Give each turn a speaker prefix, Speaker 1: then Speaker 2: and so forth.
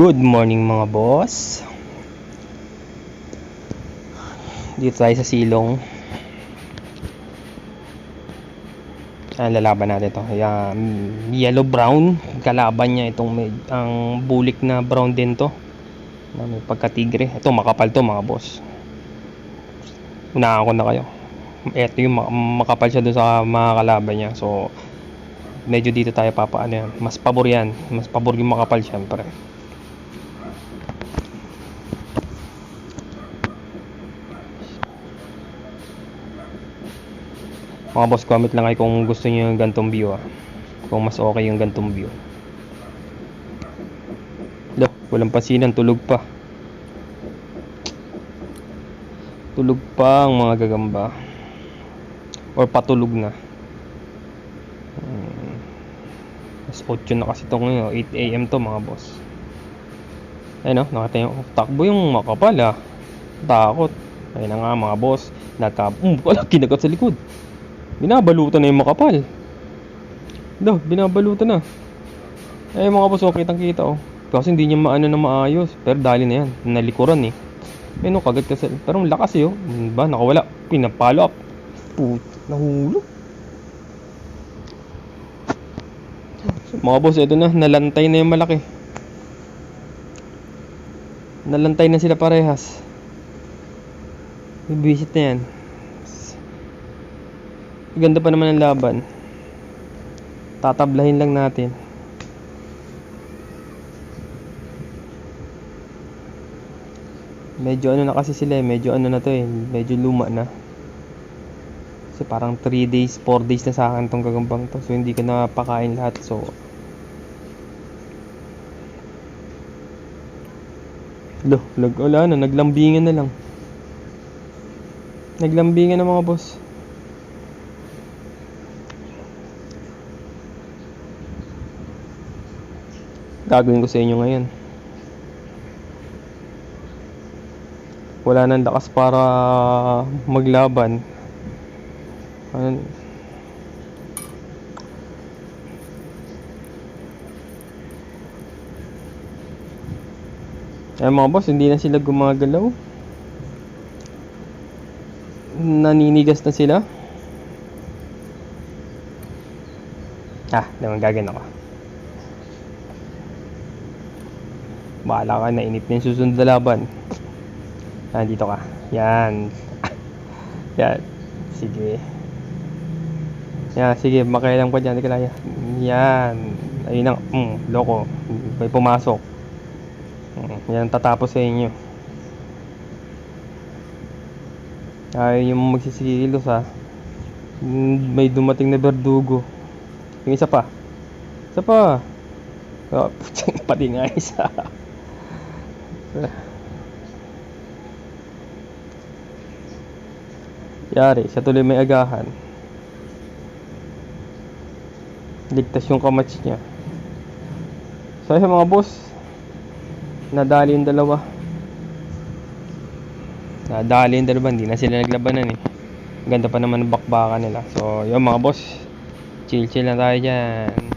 Speaker 1: Good morning mga boss. Dito tayo sa silong. Lalaban natin ito. Yellow brown. Kalaban niya itong ang bulik na brown din to. Na may pagka-tigre. Ito makapal to mga boss. Unahan ko na kayo. Ito yung makapal siya doon sa mga kalaban niya. So medyo dito tayo papaano yan. Mas pabor yan. Mas pabor yung makapal syempre. Mga boss, comment lang kayo kung gusto niyo yung gantong view kung mas okay yung gantong view. Walang pansinan, tulog pa. Tulog pa ang mga gagamba. Or patulog na. Mas 8 na kasi ito ngayon, 8 AM to mga boss. Ayun o, nakita yung takbo yung makapal Takot. Ayun na nga mga boss. Kinagat sa likod. Binabalutan na yung makapal. Binabalutan na. Mga boss, kitang kita kasi hindi niya maano na maayos. Pero dali na yan, nalikuran kagat kasi. Pero lakas ba, nakawala. Pinapalo up. Nahulog. Mga boss, ito na, nalantay na yung malaki. Nalantay na sila parehas. Ibisit na yan. Ganda pa naman ang laban. Tatablahin lang natin. Medyo na kasi sila medyo na to medyo luma na. So parang 3 days, 4 days na sa akin tong gagambang to. So hindi ko na pakain lahat. So wala na, naglambingan na lang. Naglambingan na mga boss. Gagawin ko sa inyo ngayon. Wala nang lakas para maglaban. Mga boss, hindi na sila gumagalaw. Naninigas na sila. Naman gagawin ako. Bahala ka, nainip na yung susunod na laban. Dito ka. Yan. Yan. Sige. Yan, sige, makailang pa dyan. Yan. Ayun na. Loko. May pumasok. Yan, tatapos sa inyo. Ayaw yung magsisikilos May dumating na berdugo. Yung isa pa. Pati nga isa. Yari, siya tuloy may agahan. Ligtas yung kamats niya. So ayun mga boss, nadali yung dalawa. Hindi na sila naglabanan Ganda pa naman ang bakbakan nila. So yun mga boss, chill na tayo dyan.